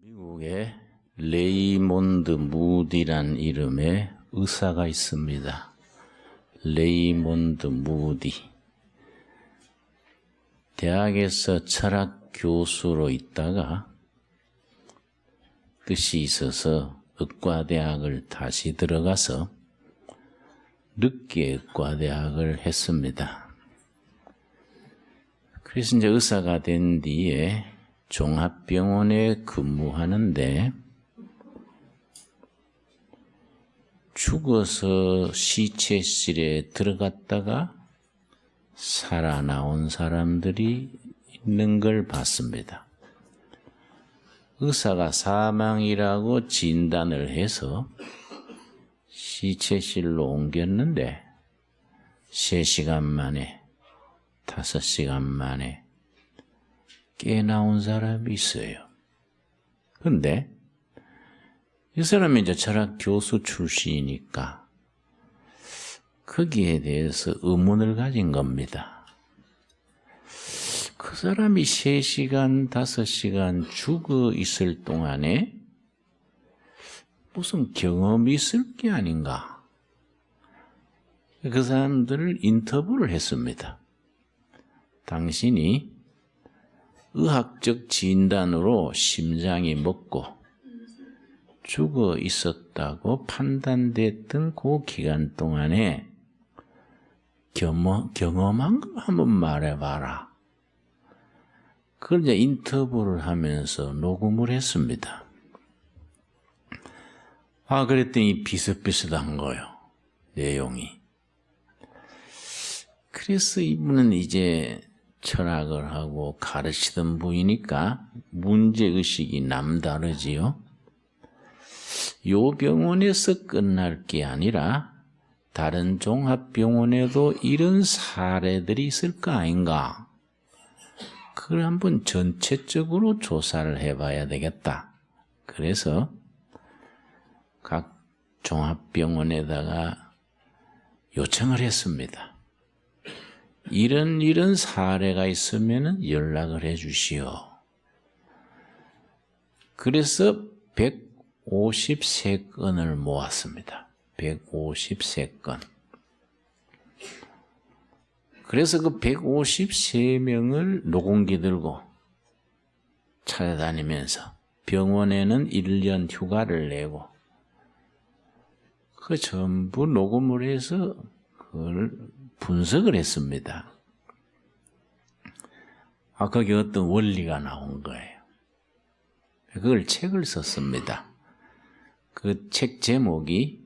미국에 레이몬드 무디란 이름의 의사가 있습니다. 레이몬드 무디. 대학에서 철학 교수로 있다가 뜻이 있어서 의과대학을 다시 들어가서 늦게 의과대학을 했습니다. 그래서 이제 의사가 된 뒤에 종합병원에 근무하는데 죽어서 시체실에 들어갔다가 살아나온 사람들이 있는 걸 봤습니다. 의사가 사망이라고 진단을 해서 시체실로 옮겼는데 3시간 만에 5시간 만에 깨나온 사람이 있어요. 근데 이 사람이 이제 철학 교수 출신이니까 거기에 대해서 의문을 가진 겁니다. 그 사람이 3시간, 5시간 죽어 있을 동안에 무슨 경험이 있을 게 아닌가. 그 사람들을 인터뷰를 했습니다. 당신이 의학적 진단으로 심장이 먹고 죽어 있었다고 판단됐던 그 기간 동안에 경험한 거 한번 말해봐라. 그걸 이제 인터뷰를 하면서 녹음을 했습니다. 그랬더니 비슷비슷한 거예요. 내용이. 그래서 이분은 이제 철학을 하고 가르치던 분이니까 문제의식이 남다르지요. 요 병원에서 끝날 게 아니라 다른 종합병원에도 이런 사례들이 있을 거 아닌가. 그걸 한번 전체적으로 조사를 해봐야 되겠다. 그래서 각 종합병원에다가 요청을 했습니다. 이런 사례가 있으면 연락을 해 주시오. 그래서 153건을 모았습니다. 153건. 그래서 그 153명을 녹음기 들고 찾아다니면서 병원에는 1년 휴가를 내고 그 전부 녹음을 해서 그걸 분석을 했습니다. 거기 어떤 원리가 나온 거예요. 그걸 책을 썼습니다. 그 책 제목이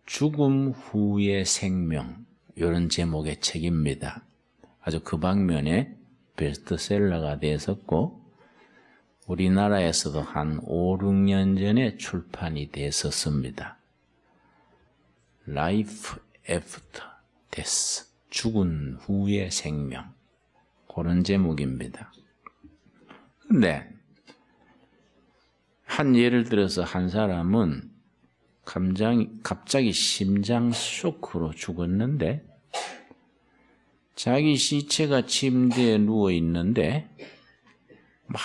죽음 후의 생명, 이런 제목의 책입니다. 아주 그 방면에 베스트셀러가 됐었고 우리나라에서도 한 5, 6년 전에 출판이 됐었습니다. Life After Death, 죽은 후의 생명, 그런 제목입니다. 근데 예를 들어서 한 사람은 갑자기 심장 쇼크로 죽었는데 자기 시체가 침대에 누워 있는데 막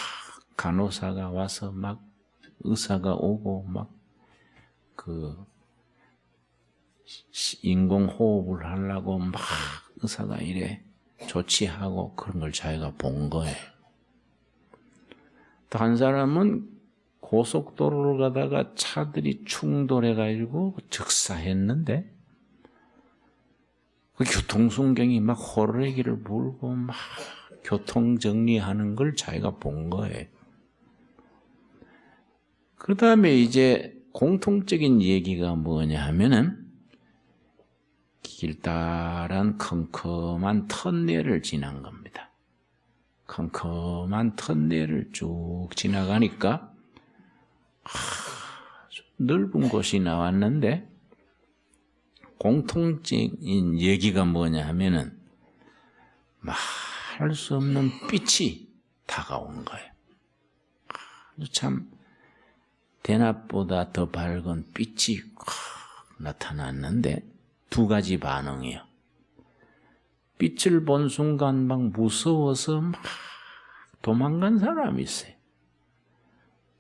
간호사가 와서 막 의사가 오고 막 인공호흡을 하려고 막 의사가 이래 조치하고 그런 걸 자기가 본 거예요. 또 한 사람은 고속도로를 가다가 차들이 충돌해가지고 즉사했는데 그 교통순경이 막 호래기를 불고 막 교통정리하는 걸 자기가 본 거예요. 그 다음에 이제 공통적인 얘기가 뭐냐 하면은 길다란 컴컴한 터널을 지난 겁니다. 컴컴한 터널을 쭉 지나가니까 넓은 곳이 나왔는데 공통적인 얘기가 뭐냐 하면은 말할 수 없는 빛이 다가온 거예요. 참 대낮보다 더 밝은 빛이 나타났는데 2가지 반응이에요. 빛을 본 순간 막 무서워서 막 도망간 사람이 있어요.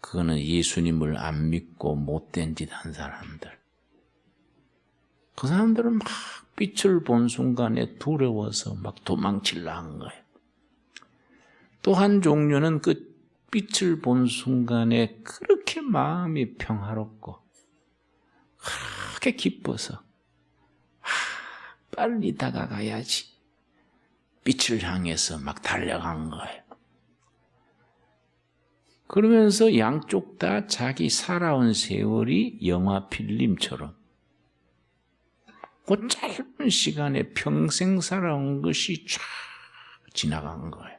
그거는 예수님을 안 믿고 못된 짓 한 사람들. 그 사람들은 막 빛을 본 순간에 두려워서 막 도망치려 한 거예요. 또 한 종류는 그 빛을 본 순간에 그렇게 마음이 평화롭고 그렇게 기뻐서 빨리 다가가야지 빛을 향해서 막 달려간 거예요. 그러면서 양쪽 다 자기 살아온 세월이 영화 필름처럼 그 짧은 시간에 평생 살아온 것이 쫙 지나간 거예요.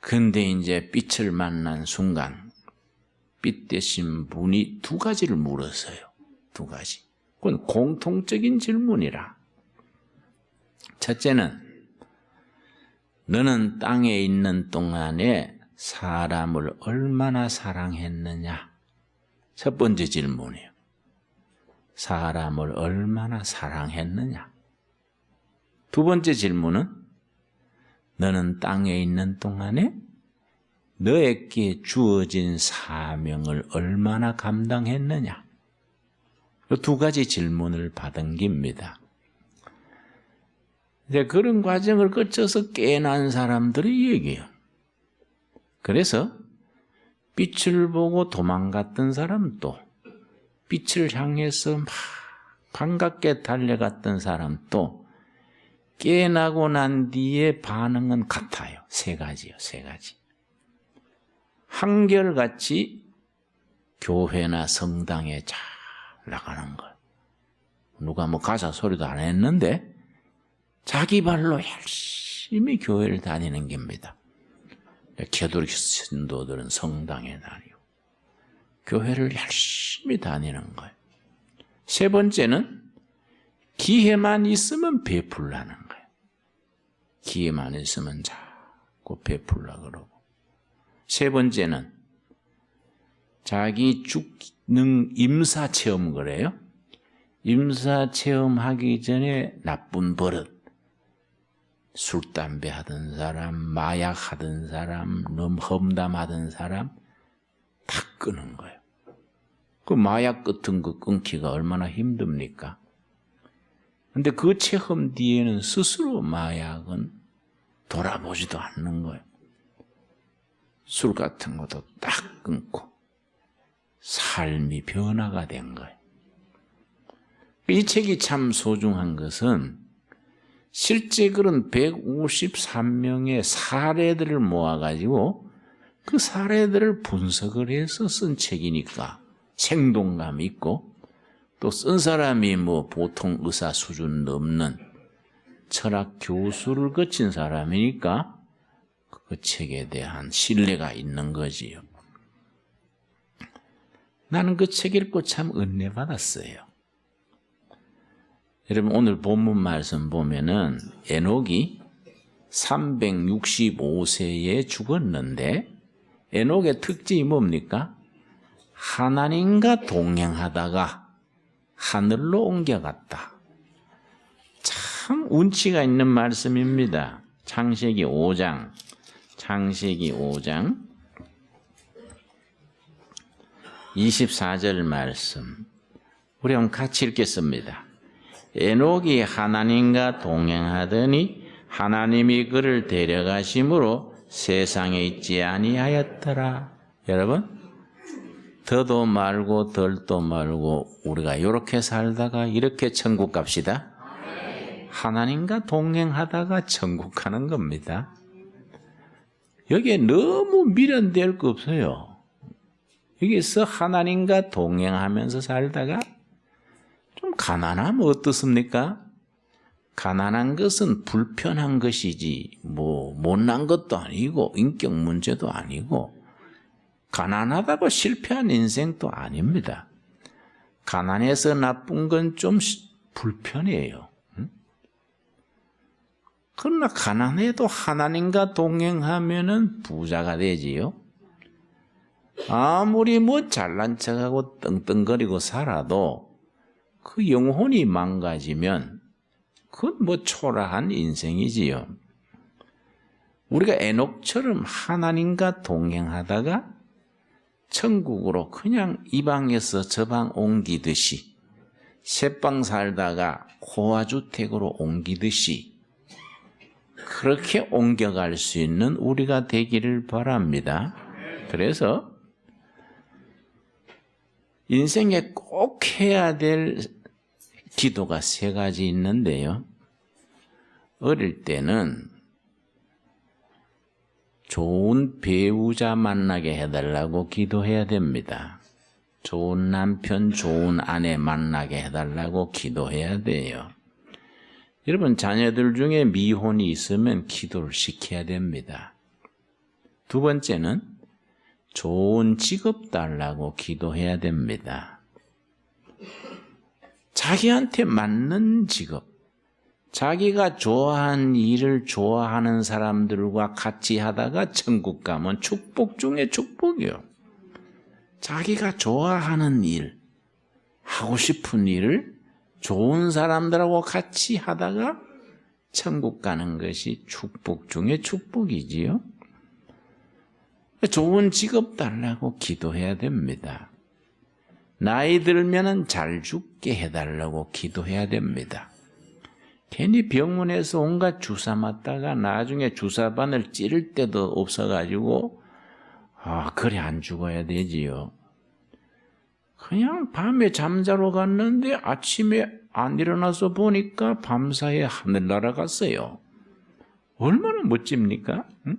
근데 이제 빛을 만난 순간 빛 대신 분이 두 가지를 물었어요. 두 가지. 그건 공통적인 질문이라. 첫째는 너는 땅에 있는 동안에 사람을 얼마나 사랑했느냐? 첫 번째 질문이에요. 사람을 얼마나 사랑했느냐? 두 번째 질문은 너는 땅에 있는 동안에 너에게 주어진 사명을 얼마나 감당했느냐? 이 두 가지 질문을 받은 겁니다. 이제 그런 과정을 거쳐서 깨어난 사람들이 얘기해요. 그래서 빛을 보고 도망갔던 사람도, 빛을 향해서 막 반갑게 달려갔던 사람도 깨어나고 난 뒤에 반응은 같아요. 세 가지요, 세 가지. 한결같이 교회나 성당에 잘 나가는 거. 누가 뭐 가사 소리도 안 했는데 자기 발로 열심히 교회를 다니는 겁니다. 캐톨릭 신도들은 성당에 다니고 교회를 열심히 다니는 거예요. 세 번째는 기회만 있으면 베풀라는 거예요. 기회만 있으면 자꾸 베풀라 그러고. 세 번째는 자기 죽는 임사체험 그래요. 임사체험하기 전에 나쁜 버릇, 술, 담배 하던 사람, 마약 하던 사람, 너무 험담하던 사람 다 끊은 거예요. 그 마약 같은 거 끊기가 얼마나 힘듭니까? 근데 그 체험 뒤에는 스스로 마약은 돌아보지도 않는 거예요. 술 같은 것도 딱 끊고 삶이 변화가 된 거예요. 이 책이 참 소중한 것은 실제 그런 153명의 사례들을 모아가지고 그 사례들을 분석을 해서 쓴 책이니까 생동감 있고 또 쓴 사람이 뭐 보통 의사 수준 넘는 철학 교수를 거친 사람이니까 그 책에 대한 신뢰가 있는 거지요. 나는 그 책 읽고 참 은혜 받았어요. 여러분 오늘 본문 말씀 보면은 에녹이 365세에 죽었는데 에녹의 특징이 뭡니까? 하나님과 동행하다가 하늘로 옮겨갔다. 참 운치가 있는 말씀입니다. 창세기 5장 24절 말씀 우리 한번 같이 읽겠습니다. 에녹이 하나님과 동행하더니 하나님이 그를 데려가심으로 세상에 있지 아니하였더라. 여러분 더도 말고 덜도 말고 우리가 이렇게 살다가 이렇게 천국 갑시다. 하나님과 동행하다가 천국 가는 겁니다. 여기에 너무 미련될 거 없어요. 여기서 하나님과 동행하면서 살다가 좀 가난하면 어떻습니까? 가난한 것은 불편한 것이지 뭐 못난 것도 아니고 인격 문제도 아니고 가난하다고 실패한 인생도 아닙니다. 가난해서 나쁜 건 좀 불편해요. 그러나 가난해도 하나님과 동행하면은 부자가 되지요. 아무리 뭐 잘난 척하고 떵떵거리고 살아도 그 영혼이 망가지면 그건 뭐 초라한 인생이지요. 우리가 에녹처럼 하나님과 동행하다가 천국으로 그냥 이 방에서 저 방 옮기듯이, 새방 살다가 고아주택으로 옮기듯이 그렇게 옮겨갈 수 있는 우리가 되기를 바랍니다. 그래서 인생에 꼭 해야 될 기도가 3가지 있는데요. 어릴 때는 좋은 배우자 만나게 해달라고 기도해야 됩니다. 좋은 남편, 좋은 아내 만나게 해달라고 기도해야 돼요. 여러분, 자녀들 중에 미혼이 있으면 기도를 시켜야 됩니다. 2번째는 좋은 직업 달라고 기도해야 됩니다. 자기한테 맞는 직업, 자기가 좋아하는 일을 좋아하는 사람들과 같이 하다가 천국 가면 축복 중에 축복이요. 자기가 좋아하는 일, 하고 싶은 일을 좋은 사람들하고 같이 하다가 천국 가는 것이 축복 중에 축복이지요. 좋은 직업 달라고 기도해야 됩니다. 나이 들면은 잘 죽게 해달라고 기도해야 됩니다. 괜히 병원에서 온갖 주사 맞다가 나중에 주사바늘 찌를 때도 없어가지고 그래 안 죽어야 되지요. 그냥 밤에 잠자러 갔는데 아침에 안 일어나서 보니까 밤사이에 하늘 날아갔어요. 얼마나 멋집니까? 응?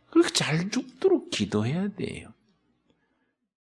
그렇게 잘 죽도록 기도해야 돼요.